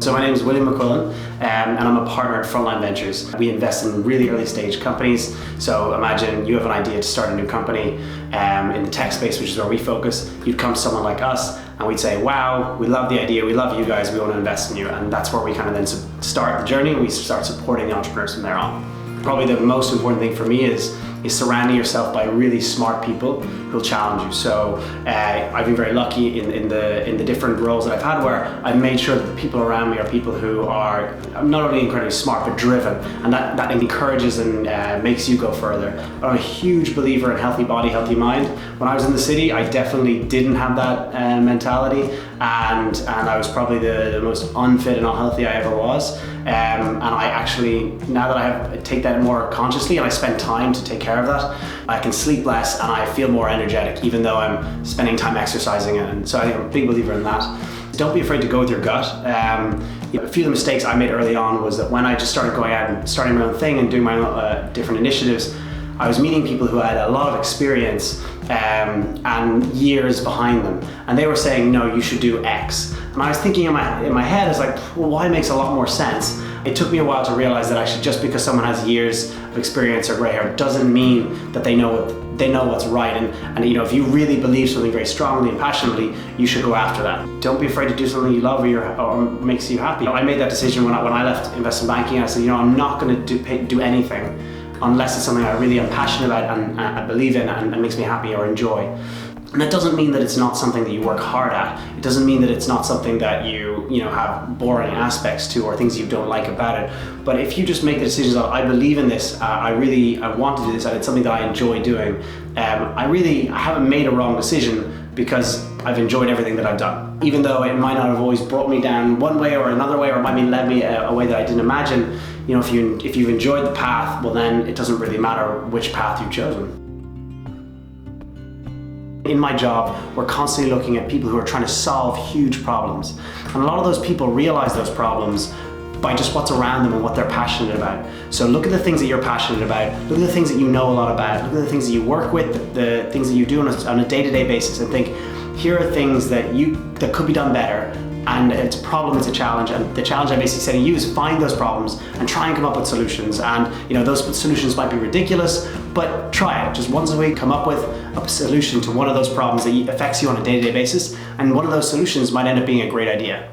So my name is William McQuillan, and I'm a partner at Frontline Ventures. We invest in really early stage companies. So imagine you have an idea to start a new company in the tech space, which is where we focus. You'd come to someone like us and we'd say, wow, we love the idea, we love you guys, we want to invest in you. And that's where we kind of then start the journey, and we start supporting the entrepreneurs from there on. Probably the most important thing for me is surrounding yourself by really smart people who'll challenge you. So I've been very lucky in the different roles that I've had, where I've made sure that the people around me are people who are not only incredibly smart but driven, and that encourages and makes you go further. I'm a huge believer in healthy body, healthy mind. When I was in the city, I definitely didn't have that mentality, and I was probably the most unfit and unhealthy I ever was. And I actually, now that I take that more consciously and I spend time to take care of that, I can sleep less and I feel more energetic, even though I'm spending time exercising. And so I think I'm a big believer in that. Don't be afraid to go with your gut. A few of the mistakes I made early on was that when I just started going out and starting my own thing and doing my own different initiatives, I was meeting people who had a lot of experience and years behind them, and they were saying, no, you should do X. And I was thinking in my head, it's like, well, Y makes a lot more sense. It took me a while to realize that actually just because someone has years of experience or gray hair doesn't mean that they know what's right. And you know, if you really believe something very strongly and passionately, you should go after that. Don't be afraid to do something you love or makes you happy. I made that decision when I left investment banking. I said, you know, I'm not going to do anything unless it's something I really am passionate about and I believe in and makes me happy or enjoy. And that doesn't mean that it's not something that you work hard at. It doesn't mean that it's not something that you have boring aspects to or things you don't like about it. But if you just make the decisions that I believe in this, I want to do this, and it's something that I enjoy doing, I haven't made a wrong decision because I've enjoyed everything that I've done. Even though it might not have always brought me down one way or another way, or it might have led me a way that I didn't imagine, you know, if you've enjoyed the path, well then it doesn't really matter which path you've chosen. In my job, we're constantly looking at people who are trying to solve huge problems. And a lot of those people realize those problems by just what's around them and what they're passionate about. So look at the things that you're passionate about, look at the things that you know a lot about, look at the things that you work with, the things that you do on a day-to-day basis, and think, here are things that could be done better, and it's a problem, it's a challenge, and the challenge I'm basically setting you is find those problems and try and come up with solutions. And you know, those solutions might be ridiculous, but try it. Just once a week, come up with a solution to one of those problems that affects you on a day-to-day basis, and one of those solutions might end up being a great idea.